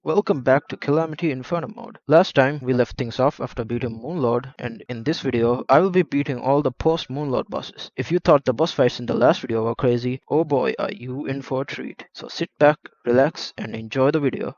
Welcome back to Calamity Infernum Mode. Last time we left things off after beating Moonlord, and in this video I will be beating all the post-Moonlord bosses. If you thought the boss fights in the last video were crazy, oh boy are you in for a treat. So sit back, relax and enjoy the video.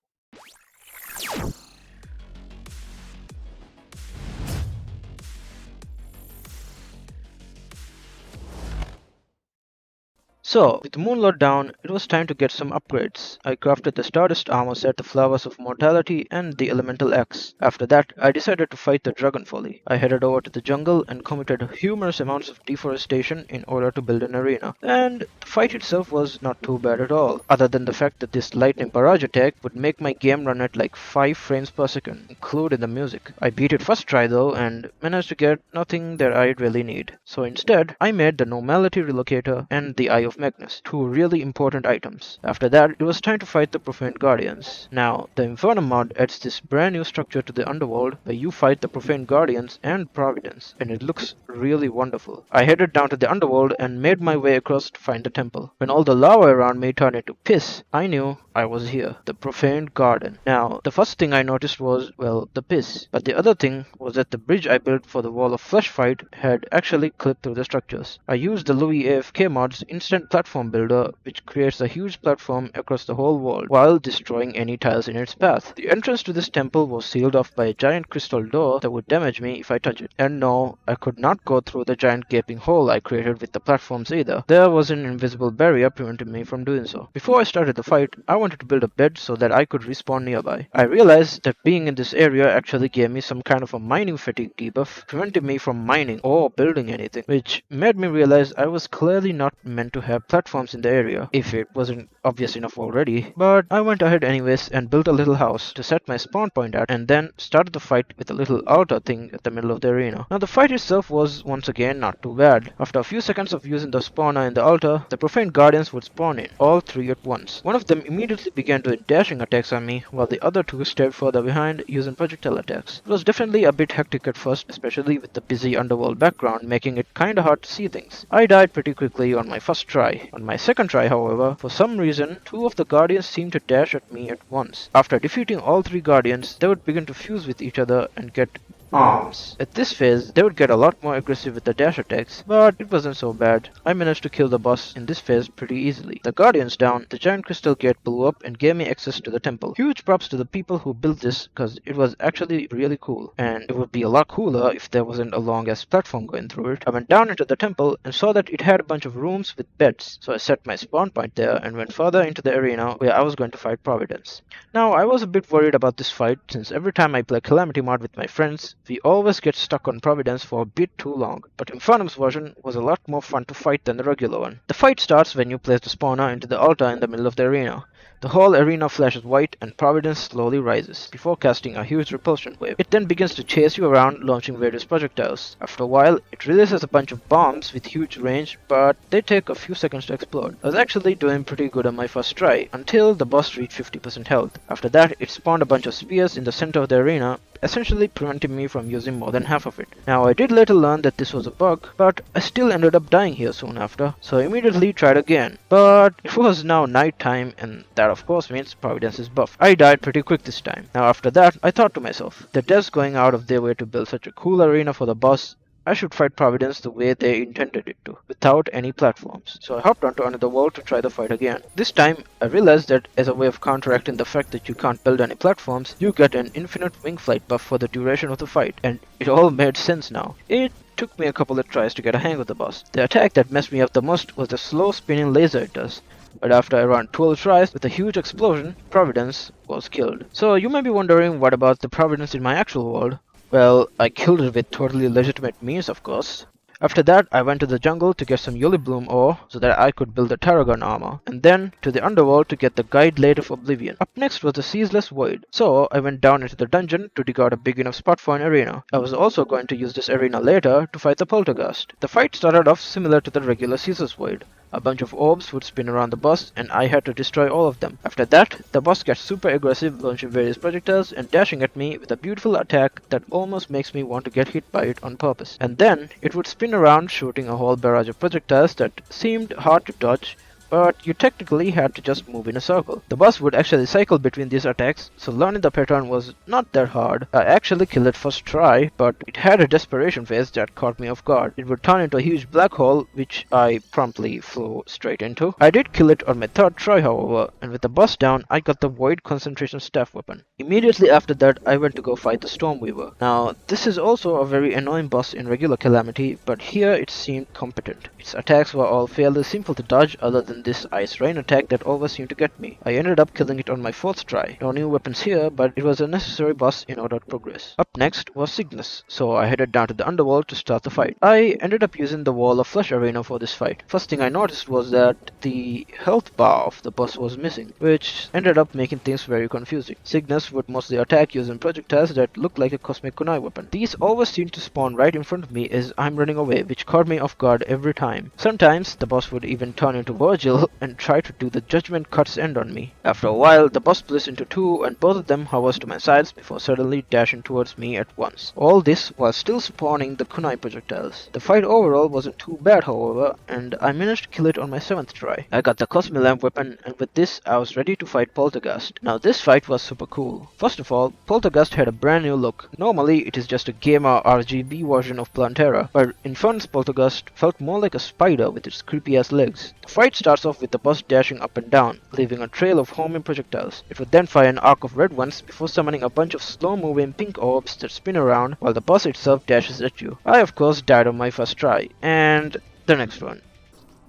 So, with Moonlord down, it was time to get some upgrades. I crafted the Stardust armor set, the Flowers of Mortality, and the Elemental Axe. After that, I decided to fight the Dragon Folly. I headed over to the jungle and committed humorous amounts of deforestation in order to build an arena. And the fight itself was not too bad at all, other than the fact that this lightning barrage attack would make my game run at like 5 frames per second, including the music. I beat it first try though and managed to get nothing that I really need. So instead, I made the Normality Relocator and the Eye of Magnus, two really important items. After that, it was time to fight the Profane Guardians. Now, the Infernum mod adds this brand new structure to the underworld where you fight the Profane Guardians and Providence, and it looks really wonderful. I headed down to the underworld and made my way across to find the temple. When all the lava around me turned into piss, I knew I was here, the Profane Garden. Now, the first thing I noticed was, well, the piss. But the other thing was that the bridge I built for the Wall of Flesh fight had actually clipped through the structures. I used the Louis AFK mod's instant platform builder, which creates a huge platform across the whole world while destroying any tiles in its path. The entrance to this temple was sealed off by a giant crystal door that would damage me if I touch it. And no, I could not go through the giant gaping hole I created with the platforms either. There was an invisible barrier preventing me from doing so. Before I started the fight, I wanted to build a bed so that I could respawn nearby. I realized that being in this area actually gave me some kind of a mining fatigue debuff, preventing me from mining or building anything, which made me realize I was clearly not meant to have platforms in the area, if it wasn't obvious enough already. But I went ahead anyways and built a little house to set my spawn point at, and then started the fight with a little altar thing at the middle of the arena. Now the fight itself was once again not too bad. After a few seconds of using the spawner in the altar, the Profane Guardians would spawn in, all three at once. One of them immediately began doing dashing attacks on me, while the other two stayed further behind using projectile attacks. It was definitely a bit hectic at first, especially with the busy underworld background making it kinda hard to see things. I died pretty quickly on my first try. On my second try, however, for some reason, two of the guardians seemed to dash at me at once. After defeating all three guardians, they would begin to fuse with each other and get arms. At this phase, they would get a lot more aggressive with the dash attacks, but it wasn't so bad. I managed to kill the boss in this phase pretty easily. The guardians down, the giant crystal gate blew up and gave me access to the temple. Huge props to the people who built this, cause it was actually really cool, and it would be a lot cooler if there wasn't a long ass platform going through it. I went down into the temple and saw that it had a bunch of rooms with beds, so I set my spawn point there and went further into the arena where I was going to fight Providence. Now, I was a bit worried about this fight since every time I play Calamity Mod with my friends, we always get stuck on Providence for a bit too long, but Infernum's version was a lot more fun to fight than the regular one. The fight starts when you place the spawner into the altar in the middle of the arena. The whole arena flashes white and Providence slowly rises, before casting a huge repulsion wave. It then begins to chase you around, launching various projectiles. After a while, it releases a bunch of bombs with huge range, but they take a few seconds to explode. I was actually doing pretty good on my first try, until the boss reached 50% health. After that, it spawned a bunch of spears in the center of the arena, essentially preventing me from using more than half of it. Now, I did later learn that this was a bug, but I still ended up dying here soon after, so I immediately tried again. But it was now night time, and that of course means Providence is buffed. I died pretty quick this time. Now after that, I thought to myself, the devs going out of their way to build such a cool arena for the boss, I should fight Providence the way they intended it to, without any platforms. So I hopped onto another world to try the fight again. This time, I realized that as a way of counteracting the fact that you can't build any platforms, you get an infinite wing flight buff for the duration of the fight, and it all made sense now. It took me a couple of tries to get a hang of the boss. The attack that messed me up the most was the slow spinning laser it does. But after around 12 tries with a huge explosion, Providence was killed. So you may be wondering, what about the Providence in my actual world? Well, I killed it with totally legitimate means, of course. After that, I went to the jungle to get some Yuli Bloom ore so that I could build the Tarragon armor, and then to the underworld to get the Guide Blade of Oblivion. Up next was the Ceaseless Void, so I went down into the dungeon to dig out a big enough spot for an arena. I was also going to use this arena later to fight the Poltergeist. The fight started off similar to the regular Ceaseless Void. A bunch of orbs would spin around the boss, and I had to destroy all of them. After that, the boss gets super aggressive, launching various projectiles and dashing at me with a beautiful attack that almost makes me want to get hit by it on purpose. And then, it would spin around, shooting a whole barrage of projectiles that seemed hard to dodge, but you technically had to just move in a circle. The boss would actually cycle between these attacks, so learning the pattern was not that hard. I actually killed it first try, but it had a desperation phase that caught me off guard. It would turn into a huge black hole, which I promptly flew straight into. I did kill it on my third try, however, and with the boss down, I got the Void Concentration Staff weapon. Immediately after that, I went to go fight the Stormweaver. Now, this is also a very annoying boss in regular Calamity, but here it seemed competent. Its attacks were all fairly simple to dodge other than this Ice Rain attack that always seemed to get me. I ended up killing it on my fourth try. No new weapons here, but it was a necessary boss in order to progress. Up next was Cygnus, so I headed down to the underworld to start the fight. I ended up using the Wall of Flesh arena for this fight. First thing I noticed was that the health bar of the boss was missing, which ended up making things very confusing. Cygnus would mostly attack using projectiles that looked like a cosmic kunai weapon. These always seemed to spawn right in front of me as I'm running away, which caught me off guard every time. Sometimes the boss would even turn into Virgil and try to do the Judgment Cut's end on me. After a while, the boss splits into two and both of them hovers to my sides before suddenly dashing towards me at once. All this while still spawning the kunai projectiles. The fight overall wasn't too bad, however, and I managed to kill it on my 7th try. I got the Cosmic Lamp weapon, and with this I was ready to fight Poltergust. Now this fight was super cool. First of all, Poltergust had a brand new look. Normally it is just a gamer RGB version of Plantera, but Infernus Poltergust felt more like a spider with its creepy ass legs. The fight starts off with the boss dashing up and down, leaving a trail of homing projectiles. It would then fire an arc of red ones before summoning a bunch of slow moving pink orbs that spin around while the boss itself dashes at you. I of course died on my first try, and the next one.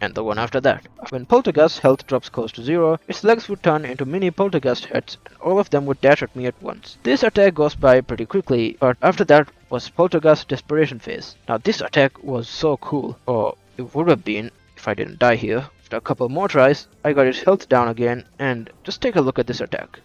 And the one after that. When Poltergust's health drops close to zero, its legs would turn into mini Poltergust heads, and all of them would dash at me at once. This attack goes by pretty quickly, but after that was Poltergust's desperation phase. Now this attack was so cool, or it would have been if I didn't die here. After a couple more tries, I got its health down again, and just take a look at this attack.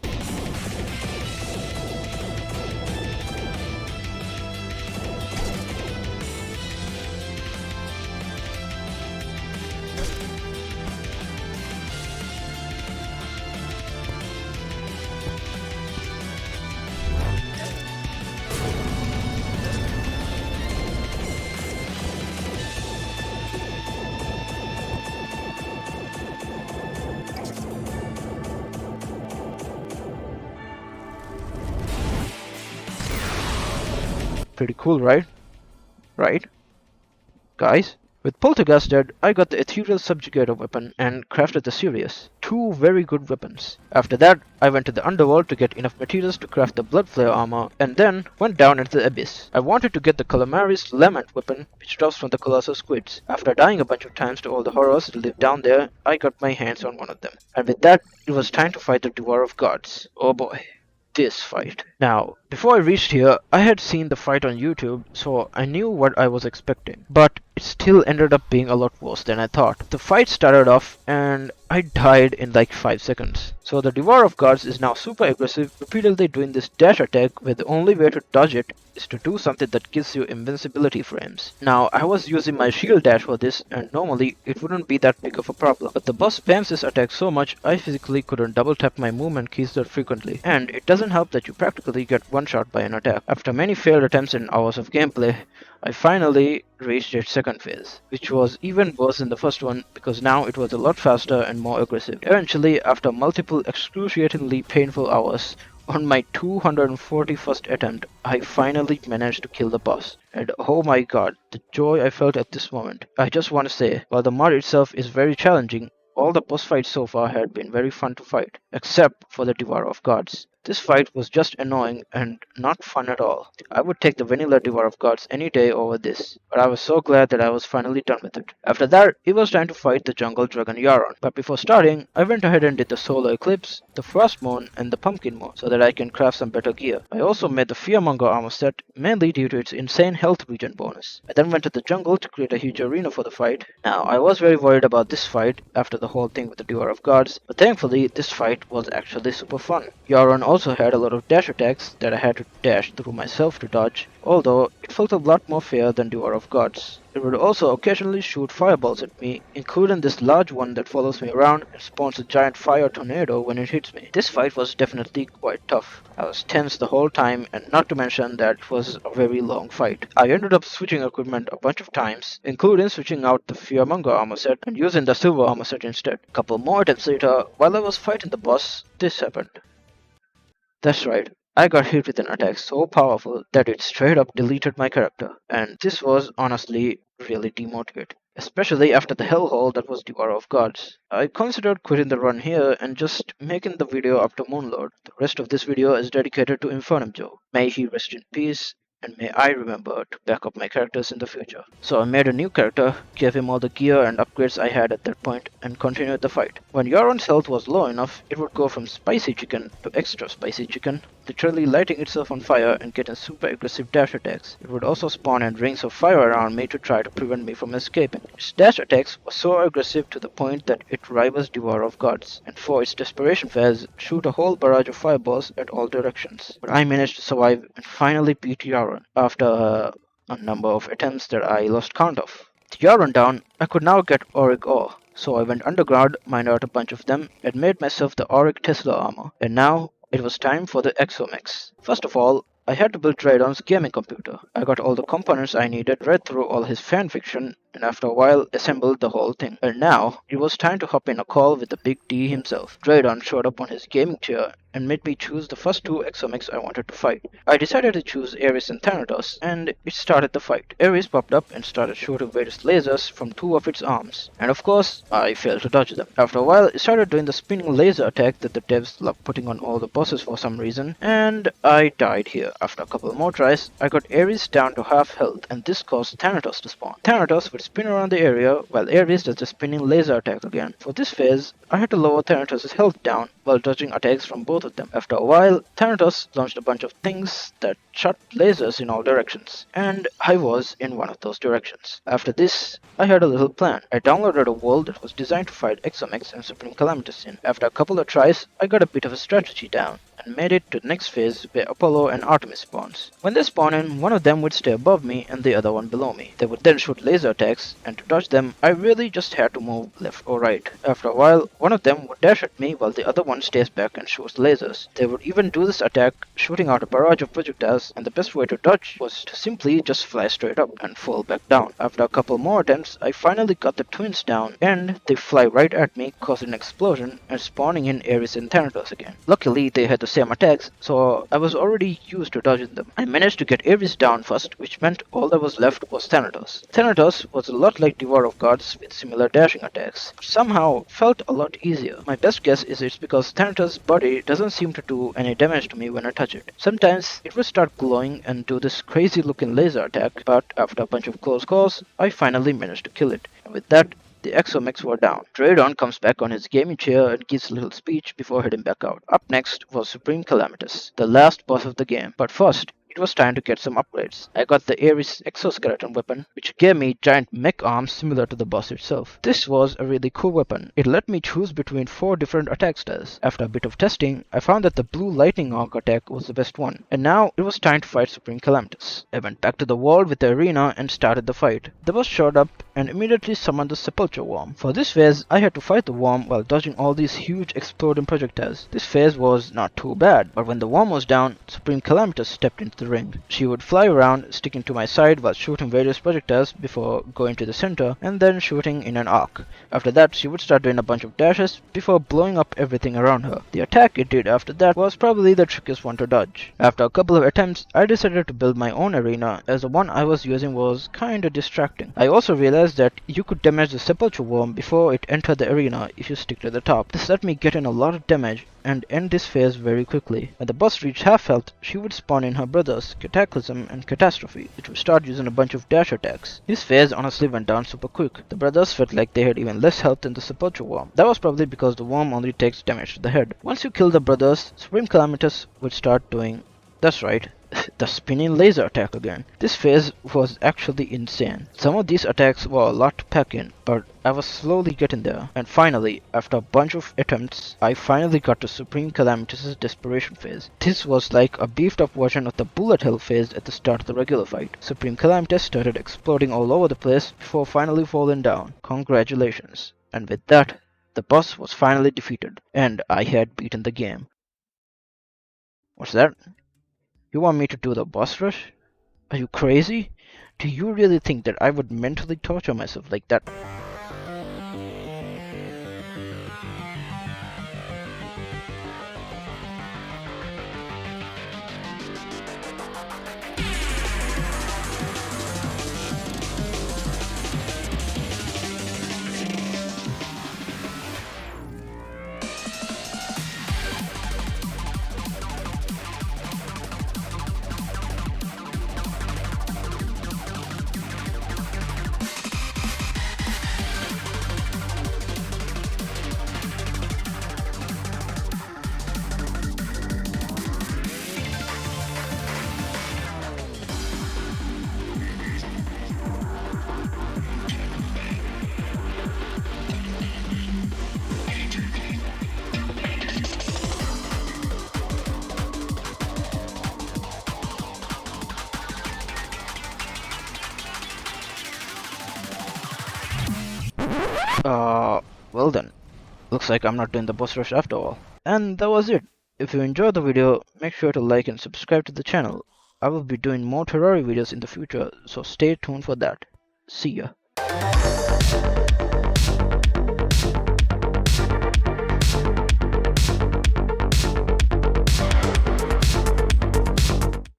Pretty cool, right? Right? Guys? With Poltergust dead, I got the Ethereal Subjugator weapon and crafted the Sirius. Two very good weapons. After that, I went to the underworld to get enough materials to craft the Bloodflare armor, and then went down into the abyss. I wanted to get the Calamaris Lament weapon, which drops from the Colossal Squids. After dying a bunch of times to all the horrors that live down there, I got my hands on one of them. And with that, it was time to fight the Devour of Gods. Oh boy. This fight. Now, before I reached here, I had seen the fight on YouTube, so I knew what I was expecting. But it still ended up being a lot worse than I thought. The fight started off and I died in like 5 seconds. So the Devour of Gods is now super aggressive, repeatedly doing this dash attack where the only way to dodge it is to do something that gives you invincibility frames. Now, I was using my shield dash for this, and normally it wouldn't be that big of a problem. But the boss spams this attack so much, I physically couldn't double tap my movement keys that frequently. And it doesn't help that you practically get one shot by an attack. After many failed attempts and hours of gameplay, I finally reached its second phase, which was even worse than the first one because now it was a lot faster and more aggressive. Eventually, after multiple excruciatingly painful hours, on my 241st attempt, I finally managed to kill the boss. And oh my god, the joy I felt at this moment. I just want to say, while the mod itself is very challenging, all the boss fights so far had been very fun to fight, except for the Devour of Gods. This fight was just annoying and not fun at all. I would take the vanilla Devour of Gods any day over this, but I was so glad that I was finally done with it. After that, it was time to fight the Jungle Dragon Yaron. But before starting, I went ahead and did the Solar Eclipse, the Frost Moon, and the Pumpkin Moon, so that I can craft some better gear. I also made the Fearmonger armor set, mainly due to its insane health regen bonus. I then went to the jungle to create a huge arena for the fight. Now, I was very worried about this fight after the whole thing with the Devour of Gods, but thankfully, this fight was actually super fun. Yaron also had a lot of dash attacks that I had to dash through myself to dodge, although it felt a lot more fair than Devour of Gods. It would also occasionally shoot fireballs at me, including this large one that follows me around and spawns a giant fire tornado when it hits me. This fight was definitely quite tough. I was tense the whole time, and not to mention that it was a very long fight. I ended up switching equipment a bunch of times, including switching out the Fearmonger armor set and using the silver armor set instead. A couple more attempts later, while I was fighting the boss, this happened. That's right. I got hit with an attack so powerful that it straight up deleted my character, and this was honestly really demotivating. Especially after the hellhole that was Devourer of Gods. I considered quitting the run here and just making the video up to Moonlord. The rest of this video is dedicated to Infernum Joe. May he rest in peace, and may I remember to back up my characters in the future. So I made a new character, gave him all the gear and upgrades I had at that point, and continued the fight. When Yoron's health was low enough, it would go from spicy chicken to extra spicy chicken, literally lighting itself on fire and getting super aggressive dash attacks. It would also spawn in rings of fire around me to try to prevent me from escaping. Its dash attacks were so aggressive to the point that it rivals Devourer of Gods, and for its desperation phase, shoot a whole barrage of fireballs at all directions. But I managed to survive and finally beat Yoron after a number of attempts that I lost count of. With Yoron down, I could now get auric ore. So I went underground, mined out a bunch of them, and made myself the auric Tesla armor. And now it was time for the Exomex. First of all, I had to build Draydon's gaming computer. I got all the components I needed, read through all his fanfiction, and after a while assembled the whole thing. And now it was time to hop in a call with the Big D himself. Draydon showed up on his gaming chair and made me choose the first two Exomex I wanted to fight. I decided to choose Ares and Thanatos, and it started the fight. Ares popped up and started shooting various lasers from two of its arms. And of course, I failed to dodge them. After a while, it started doing the spinning laser attack that the devs love putting on all the bosses for some reason, and I died here. After a couple more tries, I got Ares down to half health, and this caused Thanatos to spawn. Thanatos would spin around the area, while Ares does the spinning laser attack again. For this phase, I had to lower Thanatos' health down while dodging attacks from both of them. After a while, Thanatos launched a bunch of things that shot lasers in all directions, and I was in one of those directions. After this, I had a little plan. I downloaded a world that was designed to fight Exomex and Supreme Calamities in. After a couple of tries, I got a bit of a strategy down, and made it to the next phase where Apollo and Artemis spawns. When they spawn in, one of them would stay above me and the other one below me. They would then shoot laser attacks, and to dodge them, I really just had to move left or right. After a while, one of them would dash at me while the other one stays back and shoots lasers. They would even do this attack, shooting out a barrage of projectiles, and the best way to dodge was to simply just fly straight up and fall back down. After a couple more attempts, I finally got the twins down, and they fly right at me, causing an explosion and spawning in Ares and Thanatos again. Luckily, they had the same attacks, so I was already used to dodging them. I managed to get Ares down first, which meant all that was left was Thanatos. Thanatos was a lot like Devourer of Gods with similar dashing attacks, but somehow felt a lot easier. My best guess is it's because Thanatos' body doesn't seem to do any damage to me when I touch it. Sometimes it would start glowing and do this crazy looking laser attack, but after a bunch of close calls, I finally managed to kill it. And with that, the Exomex were down. Draydon comes back on his gaming chair and gives a little speech before heading back out. Up next was Supreme Calamities, the last boss of the game. But first, it was time to get some upgrades. I got the Ares exoskeleton weapon, which gave me giant mech arms similar to the boss itself. This was a really cool weapon. It let me choose between 4 different attack styles. After a bit of testing, I found that the blue lightning arc attack was the best one. And now it was time to fight Supreme Calamities. I went back to the wall with the arena and started the fight. The boss showed up and immediately summoned the Sepulchre Worm. For this phase, I had to fight the worm while dodging all these huge exploding projectiles. This phase was not too bad, but when the worm was down, Supreme Calamities stepped into the ring. She would fly around, sticking to my side while shooting various projectiles before going to the center and then shooting in an arc. After that, she would start doing a bunch of dashes before blowing up everything around her. The attack it did after that was probably the trickiest one to dodge. After a couple of attempts, I decided to build my own arena as the one I was using was kinda distracting. I also realized that you could damage the Sepulchre Worm before it entered the arena if you stick to the top. This let me get in a lot of damage and end this phase very quickly. When the boss reached half health, she would spawn in her brothers, Cataclysm and Catastrophe, which would start using a bunch of dash attacks. This phase honestly went down super quick. The brothers felt like they had even less health than the Sepulchre Worm. That was probably because the worm only takes damage to the head. Once you kill the brothers, Supreme Calamities would start doing, that's right, The spinning laser attack again. This phase was actually insane. Some of these attacks were a lot to pack in, but I was slowly getting there. And finally, after a bunch of attempts, I finally got to Supreme Calamity's Desperation phase. This was like a beefed up version of the Bullet Hell phase at the start of the regular fight. Supreme Calamity started exploding all over the place before finally falling down. Congratulations. And with that, the boss was finally defeated, and I had beaten the game. What's that? You want me to do the boss rush? Are you crazy? Do you really think that I would mentally torture myself like that? Well then. Looks like I'm not doing the boss rush after all. And that was it. If you enjoyed the video, make sure to like and subscribe to the channel. I will be doing more Terraria videos in the future, so stay tuned for that. See ya.